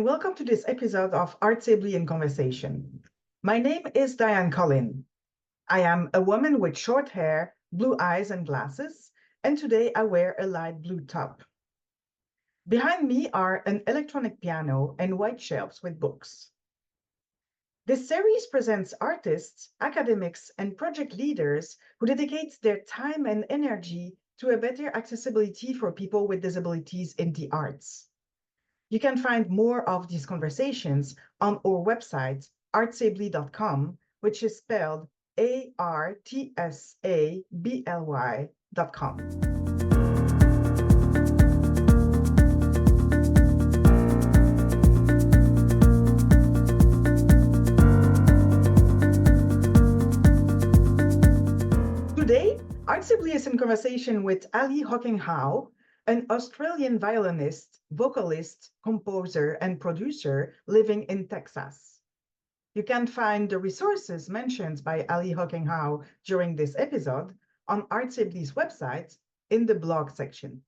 welcome to this episode of Art Sibley in Conversation. My name is Diane Collin. I am a woman with short hair, blue eyes, and glasses, and today I wear a light blue top. Behind me are an electronic piano and white shelves with books. This series presents artists, academics, and project leaders who dedicate their time and energy to a better accessibility for people with disabilities in the arts. You can find more of these conversations on our website, artsably.com, which is spelled artsably.com. Today, Art Sibley is in conversation with Ali Hocking-Howe, an Australian violinist, vocalist, composer, and producer living in Texas. You can find the resources mentioned by Ali Hocking-Howe during this episode on Art Sibley's website in the blog section.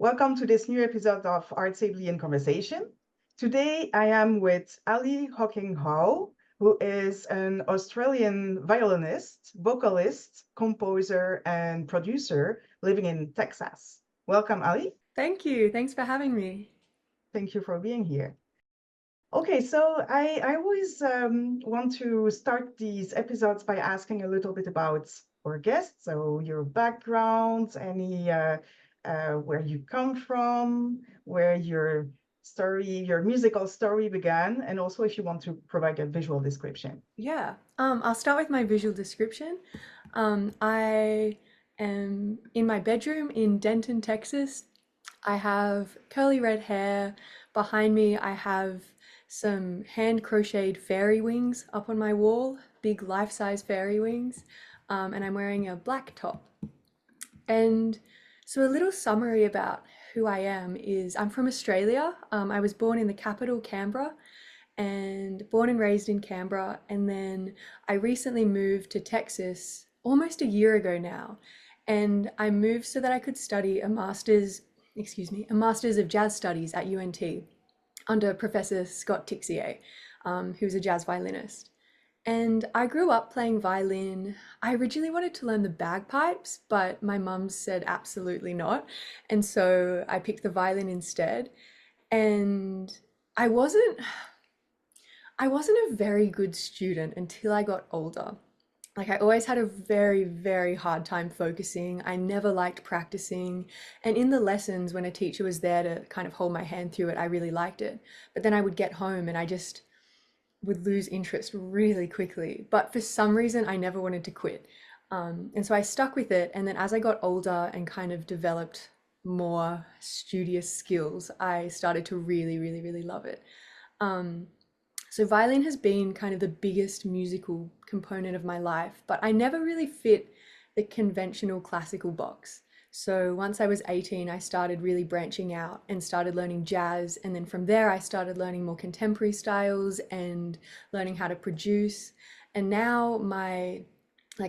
Welcome to this new episode of Art Safely in Conversation. Today I am with Ali Hocking-Howe, who is an Australian violinist, vocalist, composer, and producer living in Texas. Welcome, Ali. Thank you. Thanks for having me. Thank you for being here. Okay, so I always want to start these episodes by asking a little bit about our guests. So your background, any where you come from, where your musical story began, and also if you want to provide a visual description. Yeah. I'll start with my visual description. I am in my bedroom in Denton, Texas. I have curly red hair. Behind me, I have some hand crocheted fairy wings up on my wall, big life-size fairy wings. And I'm wearing a black top. And so a little summary about who I am is I'm from Australia. I was born in the capital, Canberra, and born and raised in Canberra. And then I recently moved to Texas almost a year ago now. And I moved so that I could study a master's of jazz studies at UNT under Professor Scott Tixier, who's a jazz violinist. And I grew up playing violin. I originally wanted to learn the bagpipes, but my mum said absolutely not. And so I picked the violin instead. And I wasn't I wasn't a very good student until I got older. Like I always had a very, very hard time focusing. I never liked practicing. And in the lessons, when a teacher was there to kind of hold my hand through it, I really liked it. But then I would get home and I just would lose interest really quickly. But for some reason, I never wanted to quit. And so I stuck with it. And then as I got older and kind of developed more studious skills, I started to really, really, really love it. Um, so violin has been kind of the biggest musical component of my life, but I never really fit the conventional classical box. So once I was 18, I started really branching out and started learning jazz. And then from there, I started learning more contemporary styles and learning how to produce. And now my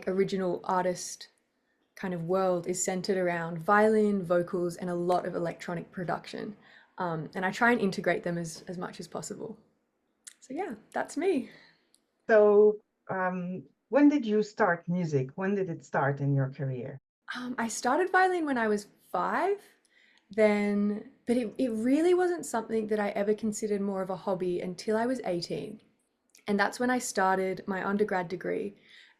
original artist kind of world is centered around violin, vocals, and a lot of electronic production. And I try and integrate them as much as possible. So yeah, that's me. So when did you start music? When did it start in your career? I started violin when I was 5, but it really wasn't something that I ever considered more of a hobby until I was 18. And that's when I started my undergrad degree.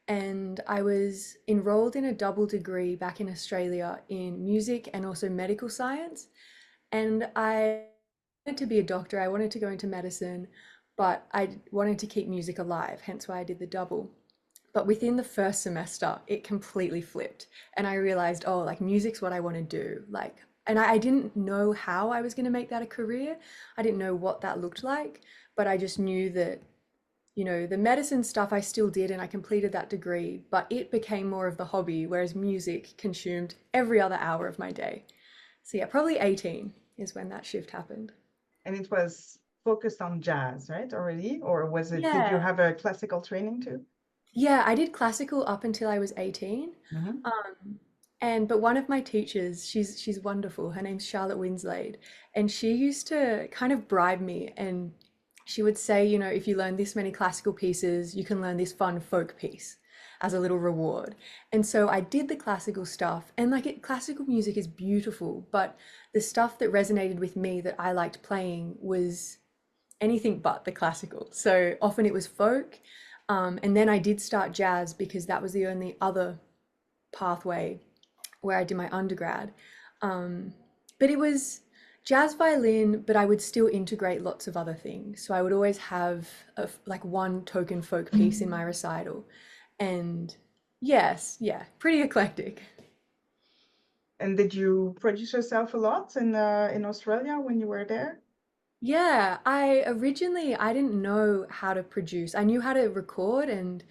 And I was enrolled in a double degree back in Australia in music and also medical science. And I wanted to be a doctor, I wanted to go into medicine, but I wanted to keep music alive, hence why I did the double. But within the first semester, it completely flipped. And I realized, oh, like music's what I want to do. And I didn't know how I was going to make that a career. I didn't know what that looked like, but I just knew that, the medicine stuff I still did and I completed that degree, but it became more of the hobby, whereas music consumed every other hour of my day. So yeah, probably 18 is when that shift happened. And it was focused on jazz, right, already? Or did you Yeah. have a classical training too? Yeah, I did classical up until I was 18. Mhm. Um, but one of my teachers, she's wonderful. Her name's Charlotte Winslade, and she used to kind of bribe me, and she would say, if you learn this many classical pieces, you can learn this fun folk piece as a little reward. And so I did the classical stuff, and classical music is beautiful, but the stuff that resonated with me that I liked playing was anything but the classical. So often it was folk. And then I did start jazz because that was the only other pathway where I did my undergrad. Um, but it was jazz violin, but I would still integrate lots of other things. So I would always have one token folk piece in my recital. And yes, yeah, pretty eclectic. And did you produce yourself a lot in Australia when you were there? Yeah, I didn't know how to produce. I knew how to record, and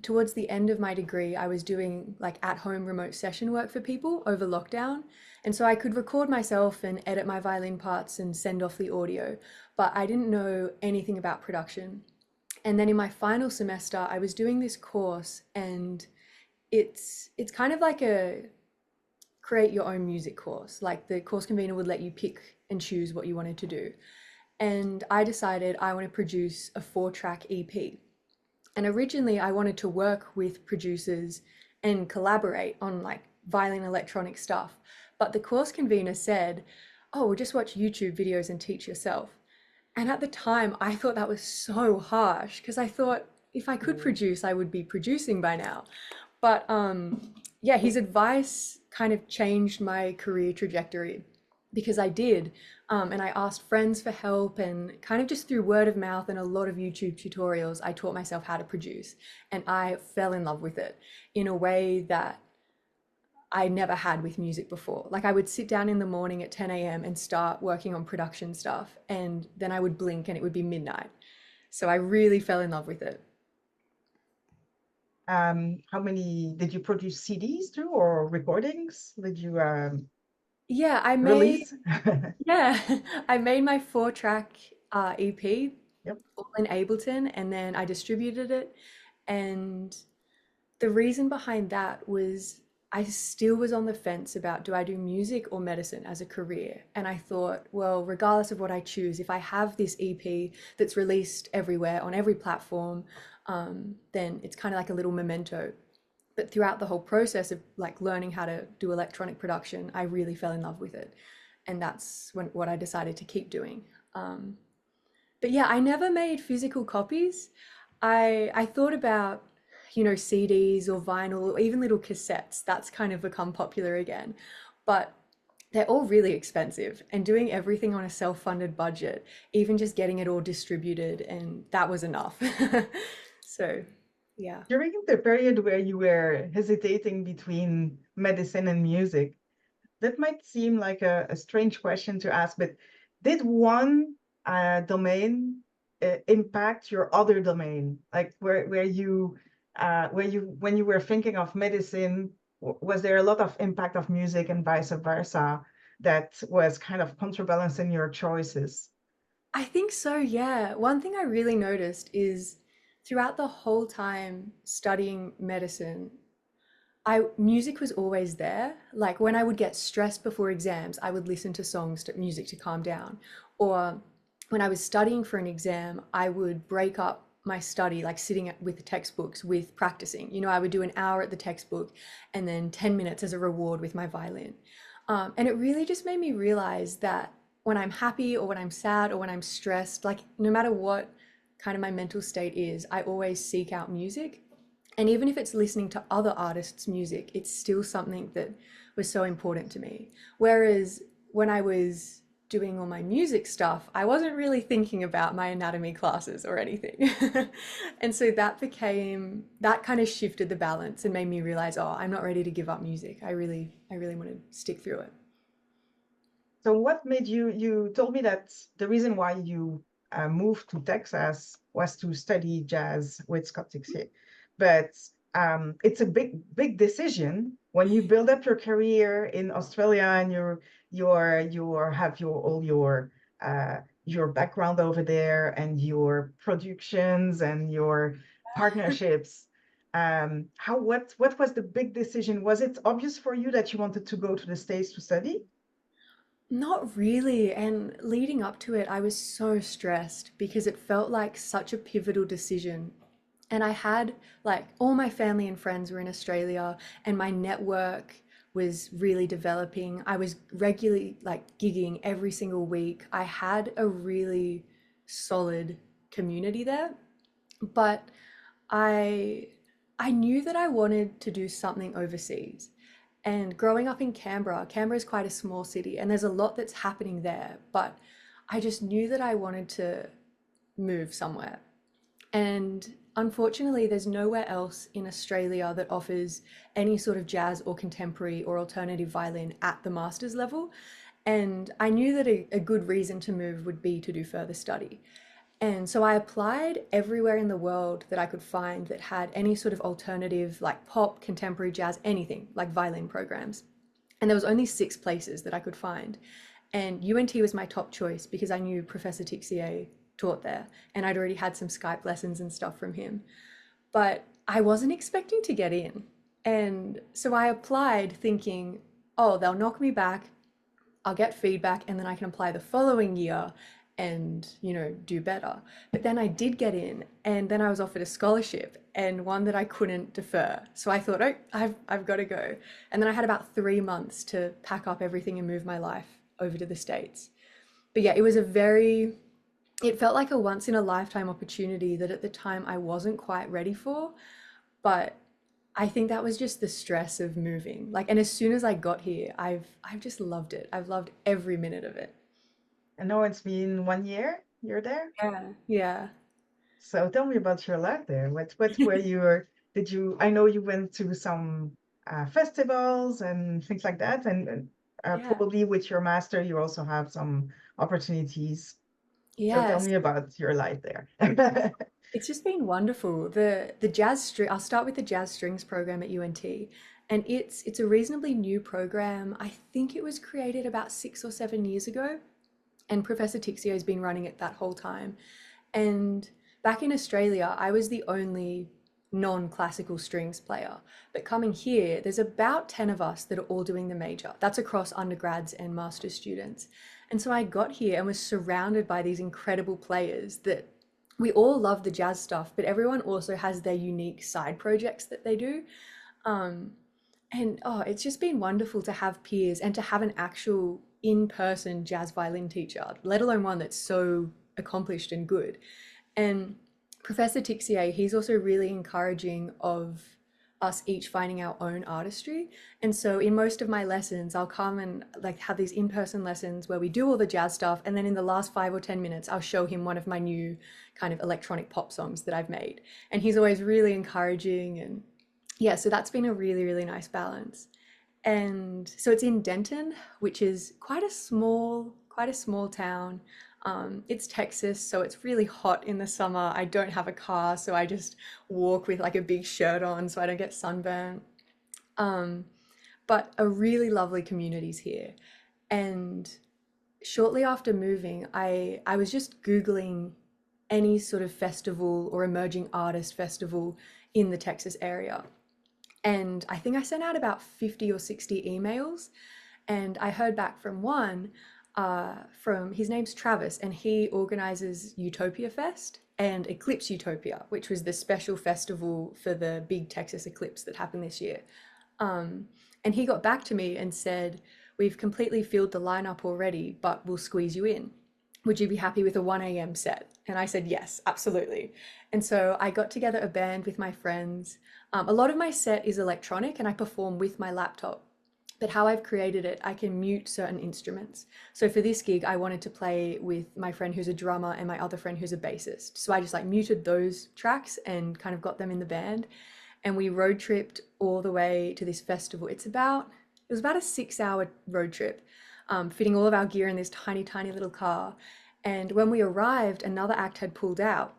towards the end of my degree, I was doing like at-home remote session work for people over lockdown. And so I could record myself and edit my violin parts and send off the audio, but I didn't know anything about production. And then in my final semester, I was doing this course, and it's kind of like a create your own music course. Like the course convener would let you pick and choose what you wanted to do. And I decided I want to produce a 4-track EP. And originally I wanted to work with producers and collaborate on like violin electronic stuff. But the course convener said, oh, well, just watch YouTube videos and teach yourself. And at the time, I thought that was so harsh because I thought if I could produce, I would be producing by now. But yeah, his advice kind of changed my career trajectory because I did. And I asked friends for help, and kind of just through word of mouth and a lot of YouTube tutorials, I taught myself how to produce. And I fell in love with it in a way that I never had with music before. Like I would sit down in the morning at 10 a.m. and start working on production stuff, and then I would blink and it would be midnight. So I really fell in love with it. How many did you produce CDs through or recordings? Did you Yeah, I made release? yeah, I made my 4-track EP Yep. all in Ableton, and then I distributed it. And the reason behind that was I still was on the fence about do I do music or medicine as a career? And I thought, well, regardless of what I choose, if I have this EP that's released everywhere on every platform, then it's kind of like a little memento. But throughout the whole process of like learning how to do electronic production, I really fell in love with it. And that's what I decided to keep doing. Um, but yeah, I never made physical copies. I thought about, CDs or vinyl or even little cassettes. That's kind of become popular again. But they're all really expensive, and doing everything on a self-funded budget, even just getting it all distributed, and that was enough. So, yeah. During the period where you were hesitating between medicine and music, that might seem like a strange question to ask, but did one domain impact your other domain? Like where you when you were thinking of medicine, was there a lot of impact of music and vice versa that was kind of counterbalancing your choices? I think so, yeah. One thing I really noticed is throughout the whole time studying medicine, I music was always there. Like when I would get stressed before exams, I would listen to songs to music to calm down. Or when I was studying for an exam, I would break up my study, like sitting with the textbooks with practicing. I would do an hour at the textbook and then 10 minutes as a reward with my violin. And it really just made me realize that when I'm happy or when I'm sad or when I'm stressed, like no matter what kind of my mental state is, I always seek out music. And even if it's listening to other artists' music, it's still something that was so important to me. Whereas when I was doing all my music stuff, I wasn't really thinking about my anatomy classes or anything. And so that kind of shifted the balance and made me realize, oh, I'm not ready to give up music. I really want to stick through it. So what made you told me that the reason why you moved to Texas was to study jazz with Scott Tixier, but it's a big decision when you build up your career in Australia and you have your background over there and your productions and your partnerships. What was the big decision? Was it obvious for you that you wanted to go to the States to study? Not really. And leading up to it, I was so stressed because it felt like such a pivotal decision. And I had like all my family and friends were in Australia, and my network was really developing. I was regularly like gigging every single week. I had a really solid community there, but I I knew that I wanted to do something overseas. And growing up in Canberra, Canberra is quite a small city and there's a lot that's happening there, but I just knew that I wanted to move somewhere. And unfortunately, there's nowhere else in Australia that offers any sort of jazz or contemporary or alternative violin at the master's level. And I knew that a good reason to move would be to do further study. And so I applied everywhere in the world that I could find that had any sort of alternative, like pop, contemporary jazz, anything like violin programs. And there was only 6 places that I could find. And UNT was my top choice because I knew Professor Tixier taught there, and I'd already had some Skype lessons and stuff from him. But I wasn't expecting to get in. And so I applied thinking, oh, they'll knock me back, I'll get feedback, and then I can apply the following year and, do better. But then I did get in, and then I was offered a scholarship and one that I couldn't defer. So I thought, oh, I've got to go. And then I had about 3 months to pack up everything and move my life over to the States. But yeah, it felt like a once in a lifetime opportunity that at the time I wasn't quite ready for. But I think that was just the stress of moving. Like, and as soon as I got here, I've just loved it. I've loved every minute of it. I know it's been 1 year you're there. Yeah. Yeah. So tell me about your life there. What were your, I know you went to some festivals and things like that, and Yeah. probably with your master, you also have some opportunities. So tell Yes. me about your life there. It's just been wonderful. The jazz string, I'll start with the jazz strings program at UNT. And it's a reasonably new program. I think it was created about 6 or 7 years ago. And Professor Tixio has been running it that whole time. And back in Australia, I was the only non-classical strings player. But coming here, there's about 10 of us that are all doing the major. That's across undergrads and master's students. And so I got here and was surrounded by these incredible players that we all love the jazz stuff, but everyone also has their unique side projects that they do. Um, and oh, it's just been wonderful to have peers and to have an actual in-person jazz violin teacher, let alone one that's so accomplished and good. And Professor Tixier, he's also really encouraging of us each finding our own artistry. And so in most of my lessons, I'll come and like have these in-person lessons where we do all the jazz stuff. And then in the last 5 or 10 minutes, I'll show him one of my new kind of electronic pop songs that I've made. And he's always really encouraging. And yeah, so that's been a really, really nice balance. And so it's in Denton, which is quite a small town. It's Texas, so it's really hot in the summer. I don't have a car, so I just walk with like a big shirt on so I don't get sunburnt. Um, but a really lovely communities here. And shortly after moving, I was just Googling any sort of festival or emerging artist festival in the Texas area. And I think I sent out about 50 or 60 emails, and I heard back from one from his name's Travis, and he organizes Utopia Fest and Eclipse Utopia, which was the special festival for the big Texas eclipse that happened this year. Um, and he got back to me and said, we've completely filled the lineup already, but we'll squeeze you in. Would you be happy with a 1 a.m. set? And I said, yes, absolutely. And so I got together a band with my friends. A lot of my set is electronic and I perform with my laptop. But how I've created it, I can mute certain instruments. So for this gig, I wanted to play with my friend who's a drummer and my other friend who's a bassist. So I just like muted those tracks and kind of got them in the band. And we road tripped all the way to this festival. It was about a 6 hour road trip, fitting all of our gear in this tiny, tiny little car. And when we arrived, another act had pulled out.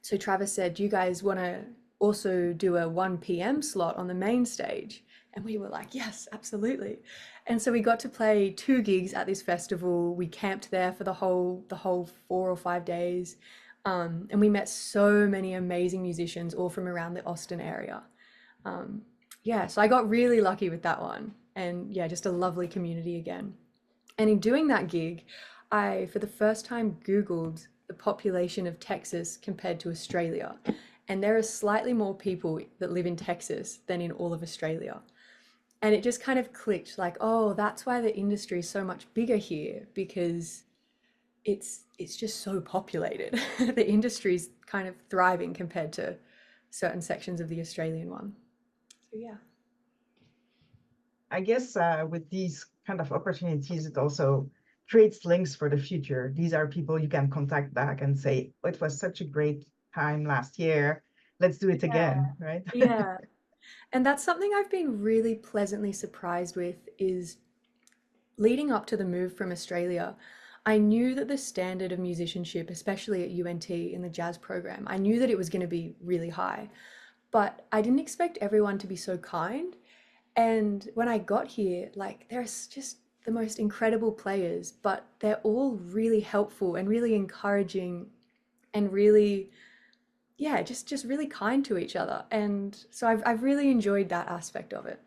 So Travis said, do you guys want to also do a 1 p.m. slot on the main stage? And we were like, yes, absolutely. And so we got to play 2 gigs at this festival. We camped there for the whole 4 or 5 days. And we met so many amazing musicians all from around the Austin area. Um, yeah, so I got really lucky with that one. And yeah, just a lovely community again. And in doing that gig, I, for the first time, Googled the population of Texas compared to Australia. And there are slightly more people that live in Texas than in all of Australia. And it just kind of clicked like, oh, that's why the industry is so much bigger here because it's just so populated. The industry's kind of thriving compared to certain sections of the Australian one. So yeah. I guess with these kind of opportunities, it also creates links for the future. These are people you can contact back and say, oh, it was such a great time last year. Let's do it Yeah. again, right? Yeah. And that's something I've been really pleasantly surprised with is leading up to the move from Australia, I knew that the standard of musicianship, especially at UNT in the jazz program, I knew that it was going to be really high, but I didn't expect everyone to be so kind. And when I got here, like there's just the most incredible players, but they're all really helpful and really encouraging and really, yeah, just really kind to each other. And so I've really enjoyed that aspect of it.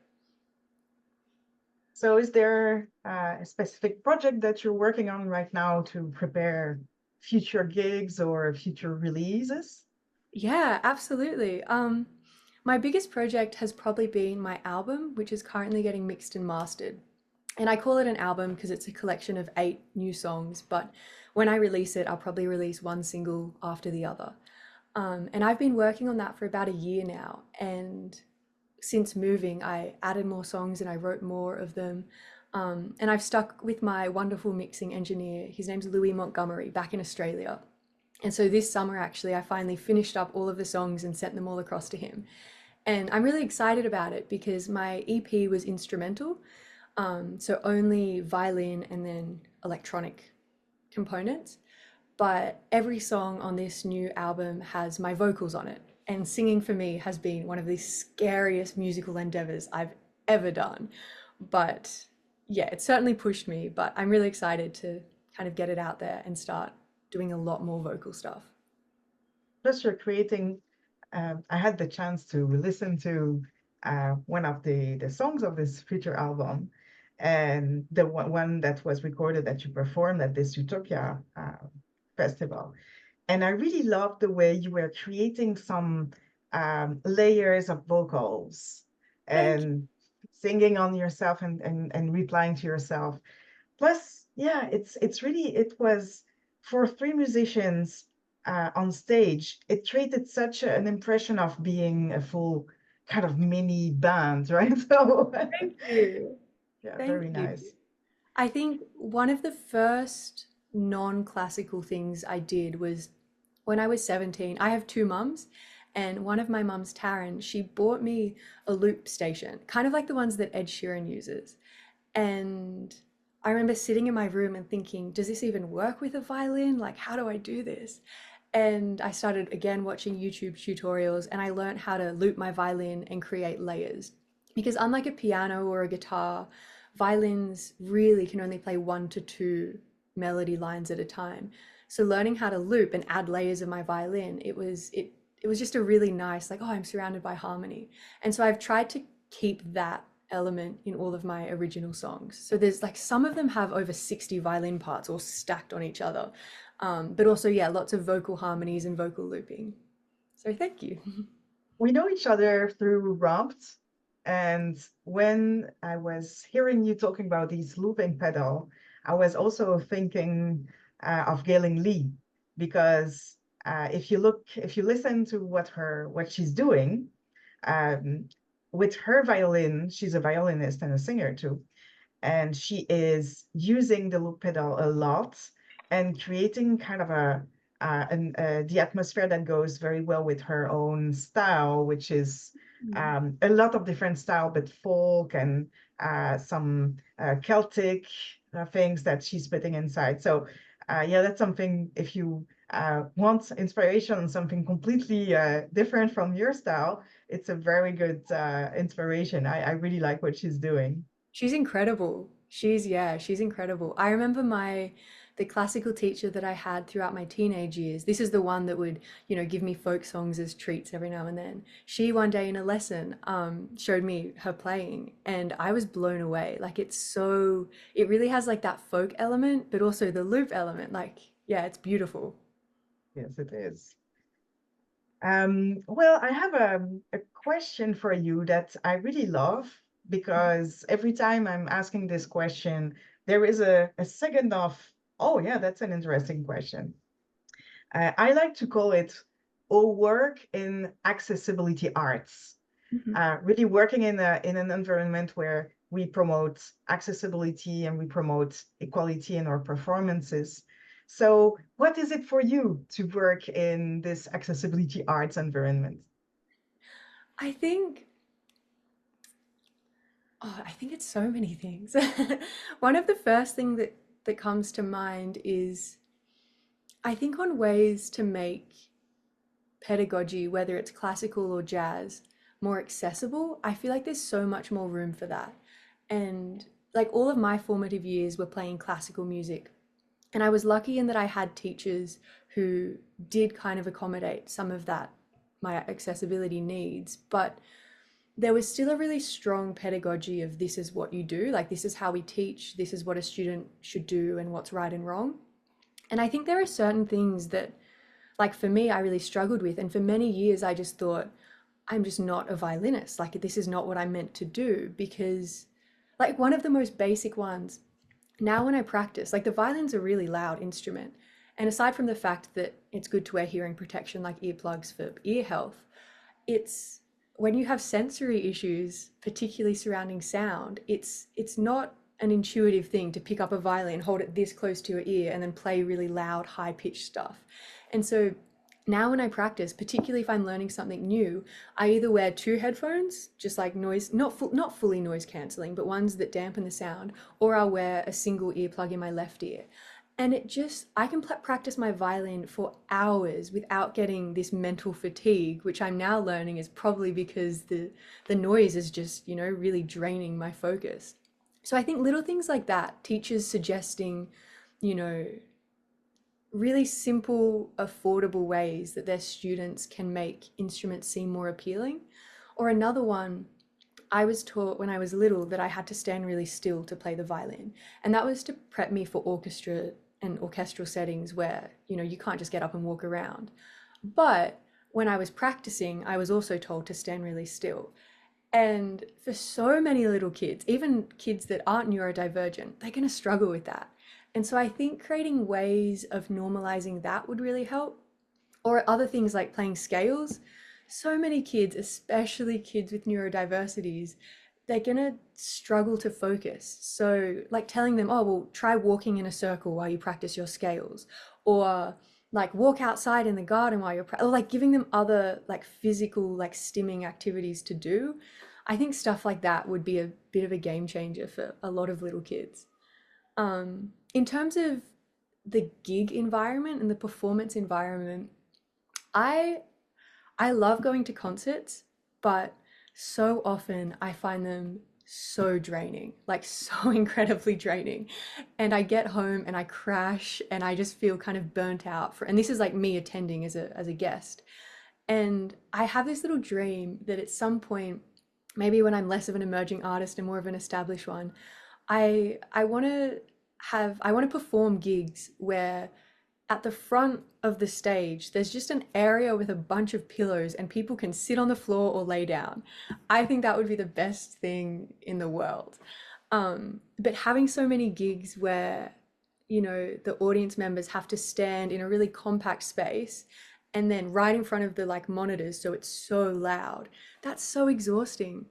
So is there a specific project that you're working on right now to prepare future gigs or future releases? Yeah, absolutely. My biggest project has probably been my album, which is currently getting mixed and mastered. And I call it an album because it's a collection of 8 new songs, but when I release it, I'll probably release one single after the other. And I've been working on that for about a year now. And since moving, I added more songs and I wrote more of them. And I've stuck with my wonderful mixing engineer. His name's Louis Montgomery, back in Australia. And so this summer, actually, I finally finished up all of the songs and sent them all across to him. And I'm really excited about it because my EP was instrumental, so only violin and then electronic components. But every song on this new album has my vocals on it. And singing for me has been one of the scariest musical endeavors I've ever done. But yeah, it certainly pushed me. But I'm really excited to kind of get it out there and start doing a lot more vocal stuff. Plus, you're creating. I had the chance to listen to one of the songs of this future album, and the one that was recorded that you performed at this Utopia festival. And I really loved the way you were creating some layers of vocals Thank you. and singing on yourself and replying to yourself. Plus, yeah, it's really it was for three musicians on stage. It created such an impression of being a full kind of mini band, right? So Thank you. yeah, Thank very you. nice. I think one of the first non-classical things I did was when I was 17. I have two mums, and one of my mums, Taryn, she bought me a loop station, kind of like the ones that Ed Sheeran uses. And I remember sitting in my room and thinking, does this even work with a violin? Like, how do I do this? And I started again watching YouTube tutorials and I learned how to loop my violin and create layers. Because unlike a piano or a guitar, violins really can only play 1 to 2 melody lines at a time. So learning how to loop and add layers of my violin, it was just a really nice, like, oh, I'm surrounded by harmony. And so I've tried to keep that element in all of my original songs. So there's like some of them have over 60 violin parts all stacked on each other. But also, yeah, lots of vocal harmonies and vocal looping. So thank you. We know each other through Rumpt, and when I was hearing you talking about these looping pedal, I was also thinking of Galen Lee because if you listen to what she's doing um, with her violin, she's a violinist and a singer too, and she is using the loop pedal a lot and creating kind of the atmosphere that goes very well with her own style, which is a lot of different style, but folk and some Celtic things that she's putting inside. So yeah, that's something if you want inspiration on something completely different from your style, it's a very good inspiration. I really like what she's doing. She's incredible. Yeah, she's incredible. I remember the classical teacher that I had throughout my teenage years. This is the one that would, give me folk songs as treats every now and then. She one day in a lesson showed me her playing and I was blown away. Like it really has like that folk element, but also the loop element. Like, yeah, it's beautiful. Yes, it is. Well, I have a question for you that I really love because every time I'm asking this question, there is a second of, oh, yeah, that's an interesting question. I like to call it all work in accessibility arts, Mhm. really working in an environment where we promote accessibility and we promote equality in our performances. So, what is it for you to work in this accessibility arts environment? I think I think it's so many things. One of the first thing that comes to mind is I think on ways to make pedagogy, whether it's classical or jazz, more accessible. I feel like there's so much more room for that. And like all of my formative years were playing classical music. And I was lucky in that I had teachers who did kind of accommodate some of that, my accessibility needs. But there was still a really strong pedagogy of this is what you do, like this is how we teach, this is what a student should do and what's right and wrong. And I think there are certain things that, like for me, I really struggled with. And for many years, I just thought, I'm just not a violinist. Like, this is not what I'm meant to do. Because, like, one of the most basic ones, now when I practice, like, the violin's a really loud instrument. And aside from the fact that it's good to wear hearing protection, like earplugs for ear health, it's when you have sensory issues, particularly surrounding sound, it's not an intuitive thing to pick up a violin, hold it this close to your ear, and then play really loud, high pitched stuff. And so now when I practice, particularly if I'm learning something new, I either wear two headphones, just like noise, not fully noise cancelling, but ones that dampen the sound, or I'll wear a single earplug in my left ear. And it just, I can practice my violin for hours without getting this mental fatigue, which I'm now learning is probably because the noise is just, really draining my focus. So I think little things like that, teachers suggesting, you know, really simple, affordable ways that their students can make instruments seem more appealing. Or another one, I was taught when I was little that I had to stand really still to play the violin. And that was to prep me for orchestra and orchestral settings where, you can't just get up and walk around. But when I was practicing, I was also told to stand really still. And for so many little kids, even kids that aren't neurodivergent, they're going to struggle with that. And so I think creating ways of normalizing that would really help. Or other things like playing scales. So many kids, especially kids with neurodiversities, they're going to struggle to focus. So, like telling them, oh, well, try walking in a circle while you practice your scales, or like walk outside in the garden while or like giving them other like physical, like stimming activities to do. I think stuff like that would be a bit of a game changer for a lot of little kids. In terms of the gig environment and the performance environment, I I love going to concerts, but so often I find them so draining, like so incredibly draining. And I get home and I crash and I just feel kind of burnt out and this is like me attending as a guest. And I have this little dream that at some point, maybe when I'm less of an emerging artist and more of an established one, I want to I want to perform gigs where at the front of the stage, there's just an area with a bunch of pillows and people can sit on the floor or lay down. I think that would be the best thing in the world. But having so many gigs where, the audience members have to stand in a really compact space and then right in front of the like monitors, so it's so loud, that's so exhausting.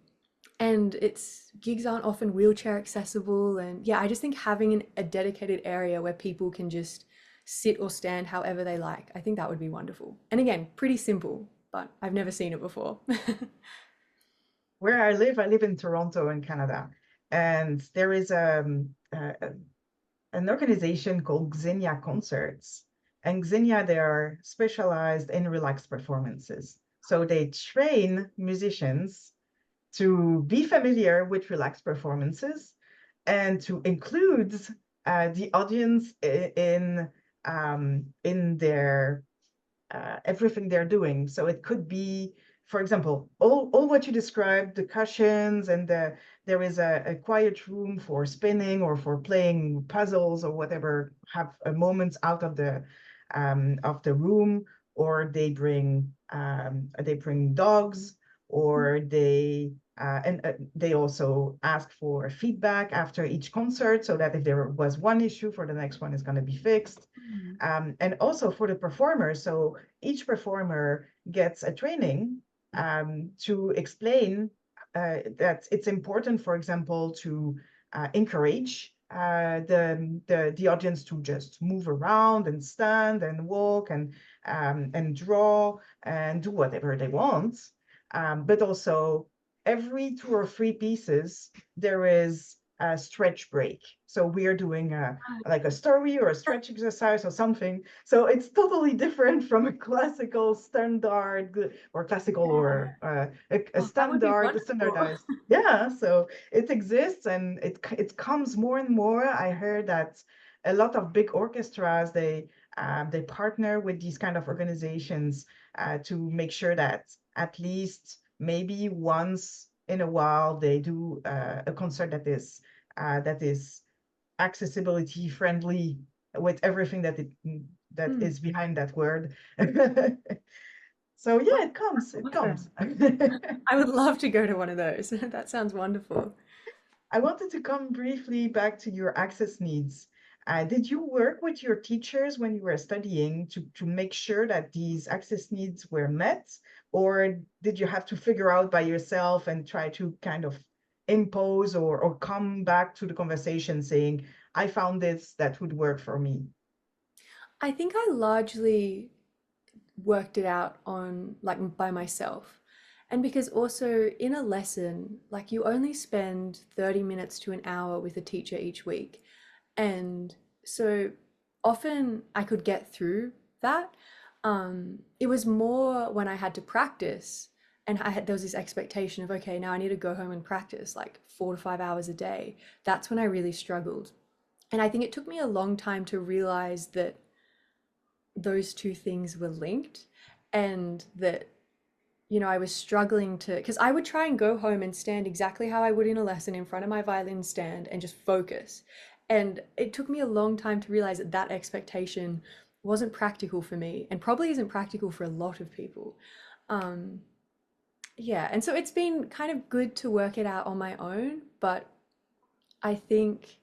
And it's gigs aren't often wheelchair accessible. And yeah, I just think having a dedicated area where people can just sit or stand however they like, I think that would be wonderful. And again, pretty simple, but I've never seen it before. Where I live in Toronto in Canada, and there is an organization called Xenia Concerts. And Xenia, they are specialized in relaxed performances. So they train musicians to be familiar with relaxed performances and to include the audience in their everything they're doing. So it could be, for example, all what you described, the cushions and there is a quiet room for spinning or for playing puzzles or whatever, have a moment out of the room, or they bring dogs, or they also ask for feedback after each concert so that if there was one issue for the next one is going to be fixed. And also for the performer, so each performer gets a training to explain that it's important, for example, to encourage the audience to just move around and stand and walk and draw and do whatever they want. But also every 2 or 3 pieces, there is a stretch break. So we are doing like a story or a stretch exercise or something. So it's totally different from a classical standard or classical or a Oh, that would be standard wonderful. standardized. Yeah, so it exists and it comes more and more. I heard that a lot of big orchestras, they partner with these kind of organizations to make sure that at least maybe once in a while they do a concert that is accessibility friendly with everything that Hmm. is behind that word. So Oh, yeah, it awesome. comes. I would love to go to one of those. That sounds wonderful. I wanted to come briefly back to your access needs. Did you work with your teachers when you were studying to make sure that these access needs were met? Or did you have to figure out by yourself and try to kind of impose or come back to the conversation saying, I found this that would work for me? I think I largely worked it out on like by myself. And because also in a lesson, like you only spend 30 minutes to an hour with a teacher each week. And so often I could get through that. It was more when I had to practice and there was this expectation of, okay, now I need to go home and practice like 4 to 5 hours a day. That's when I really struggled. And I think it took me a long time to realize that those two things were linked and that I was struggling to, because I would try and go home and stand exactly how I would in a lesson in front of my violin stand and just focus. And it took me a long time to realize that that expectation wasn't practical for me and probably isn't practical for a lot of people. Um, yeah, and so it's been kind of good to work it out on my own, but I think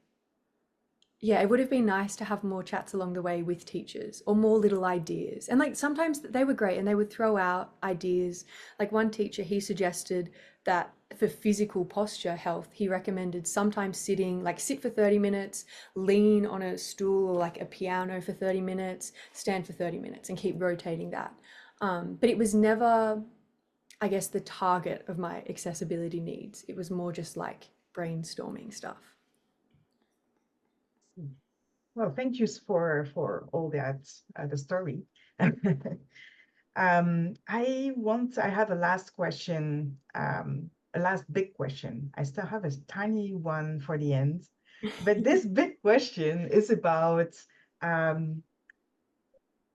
yeah, it would have been nice to have more chats along the way with teachers or more little ideas. And like sometimes they were great and they would throw out ideas. Like one teacher, he suggested that for physical posture health, he recommended sometimes sitting, like sit for 30 minutes, lean on a stool or like a piano for 30 minutes, stand for 30 minutes and keep rotating that. But it was never, I guess, the target of my accessibility needs. It was more just like brainstorming stuff. Well, thank you for all that, the story. I have a last question, a last big question. I still have a tiny one for the end, but this big question is about um,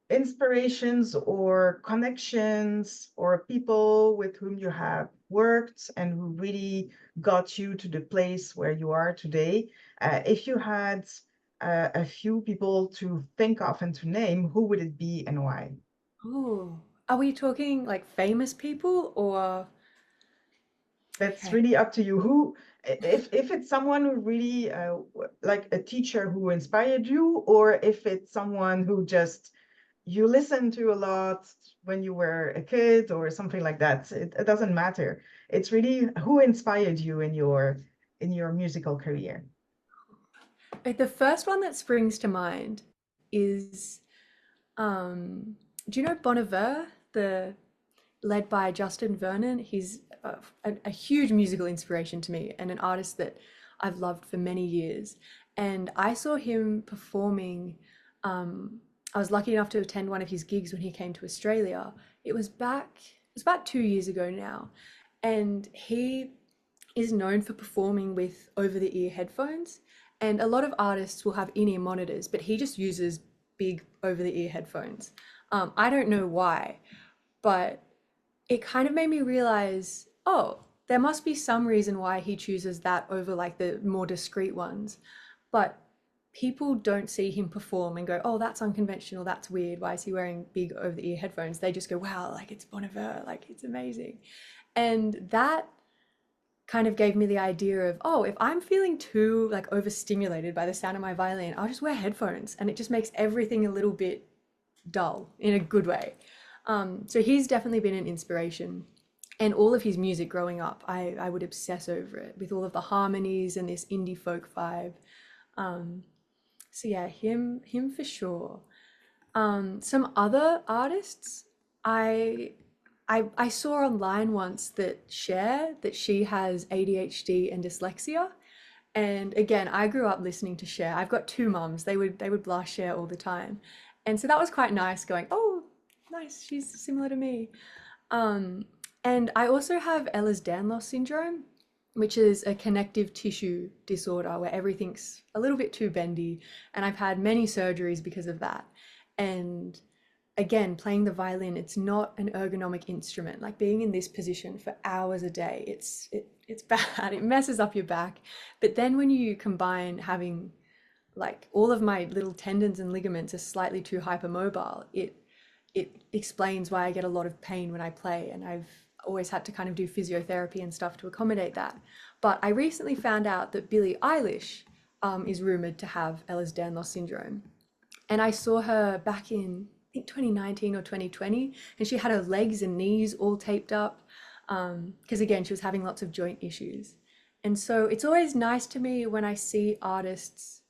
inspirations or connections or people with whom you have worked and who really got you to the place where you are today. If you had a few people to think of and to name, who would it be and why? Oh, are we talking like famous people or That's okay? really up to you. If it's someone who really like a teacher who inspired you, or if it's someone who just you listened to a lot when you were a kid or something like that. It doesn't matter. It's really who inspired you in your musical career. The first one that springs to mind is um do you know Bon Iver, the led by Justin Vernon? He's a huge musical inspiration to me and an artist that I've loved for many years. And I saw him performing. I was lucky enough to attend one of his gigs when he came to Australia. It was about 2 years ago now. And he is known for performing with over the ear headphones. And a lot of artists will have in ear monitors, but he just uses big over the ear headphones. I don't know why, but it kind of made me realize, oh, there must be some reason why he chooses that over like the more discreet ones. But people don't see him perform and go, oh, that's unconventional, that's weird. Why is he wearing big over the ear headphones? They just go, wow, like it's Bon Iver, like it's amazing. And that kind of gave me the idea of, oh, if I'm feeling too like overstimulated by the sound of my violin, I'll just wear headphones and it just makes everything a little bit dull in a good way. So he's definitely been an inspiration. And all of his music growing up, I would obsess over it with all of the harmonies and this indie folk vibe. Um, so yeah, him for sure. Some other artists, I I saw online once that she has ADHD and dyslexia. And again, I grew up listening to Cher. I've got two mums. They would blast Cher all the time. And so that was quite nice going, oh, nice, she's similar to me. Um, and I also have Ehlers-Danlos syndrome, which is a connective tissue disorder where everything's a little bit too bendy. And I've had many surgeries because of that. And again, playing the violin, it's not an ergonomic instrument. Like being in this position for hours a day, it's bad. It messes up your back. But then when you combine having like all of my little tendons and ligaments are slightly too hypermobile, it explains why I get a lot of pain when I play, and I've always had to kind of do physiotherapy and stuff to accommodate that. But I recently found out that Billie Eilish is rumored to have Ehlers-Danlos syndrome, and I saw her back in I think 2019 or 2020, and she had her legs and knees all taped up because again she was having lots of joint issues. And so it's always nice to me when I see artists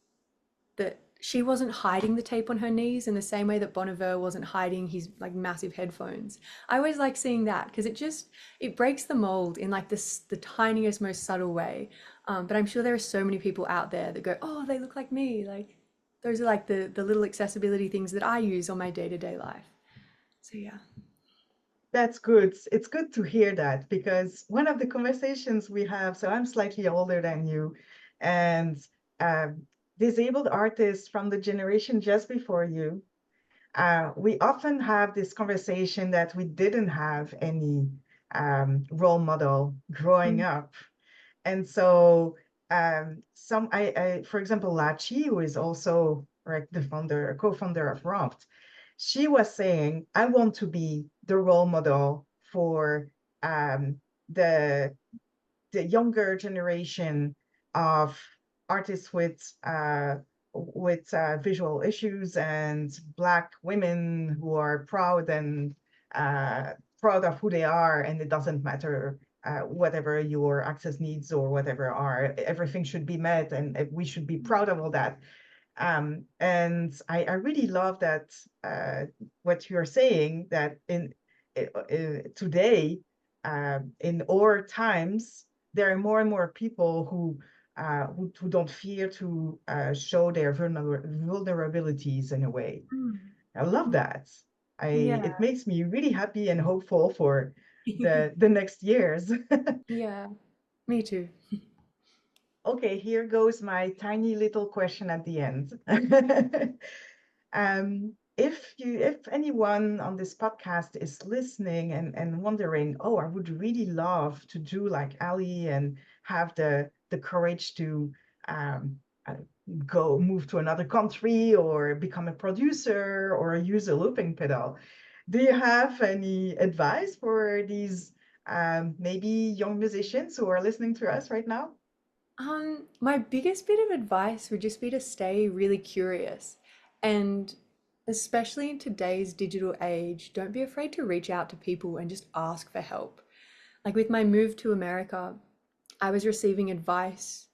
that she wasn't hiding the tape on her knees in the same way that Bon Iver wasn't hiding his like massive headphones. I always like seeing that because it breaks the mold in like this the tiniest, most subtle way. But I'm sure there are so many people out there that go, oh, they look like me. Like those are like the little accessibility things that I use on my day-to-day life. So yeah. That's good. It's good to hear that because one of the conversations we have, so I'm slightly older than you, and um, disabled artists from the generation just before you, we often have this conversation that we didn't have any role model growing Mm. up. And so for example, Lachi, who is also like the founder, co-founder of Raft, she was saying, I want to be the role model for um, the the younger generation of artists with visual issues and Black women who are uh, proud of who they are, and it doesn't matter whatever your access needs or whatever are, everything should be met, and we should be proud of all that. And I really love that what you're saying, that in today, in our times, there are more and more people who don't fear to show their vulnerabilities in a way. Mm. I love that. Yeah. It makes me really happy and hopeful for the next years. Yeah. Me too. Okay, here goes my tiny little question at the end. If anyone on this podcast is listening and wondering, oh, I would really love to do like Ali and have the courage to um, uh, go move to another country or become a producer or use a looping pedal, do you have any advice for these maybe young musicians who are listening to us right now? My biggest bit of advice would just be to stay really curious. And especially in today's digital age, don't be afraid to reach out to people and just ask for help. Like with my move to America, I was receiving advice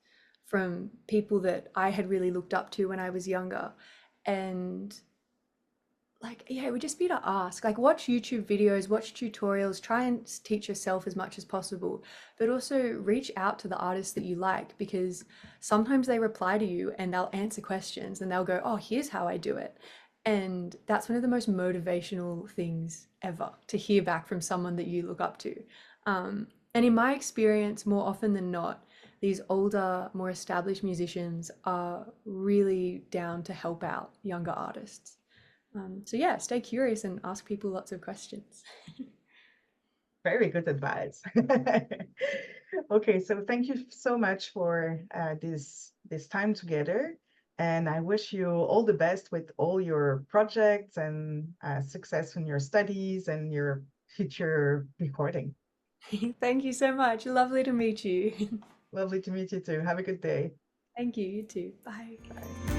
from people that I had really looked up to when I was younger. And like, yeah, it would just be to ask, like, watch YouTube videos, watch tutorials, try and teach yourself as much as possible, but also reach out to the artists that you like because sometimes they reply to you and they'll answer questions and they'll go, oh, here's how I do it. And that's one of the most motivational things ever to hear back from someone that you look up to. And in my experience, more often than not, these older, more established musicians are really down to help out younger artists. So yeah, stay curious and ask people lots of questions. Very good advice. Okay, so thank you so much for this time together, and I wish you all the best with all your projects and success in your studies and your future recording. Thank you so much. Lovely to meet you. Lovely to meet you too. Have a good day. Thank you, you too. Bye. Bye.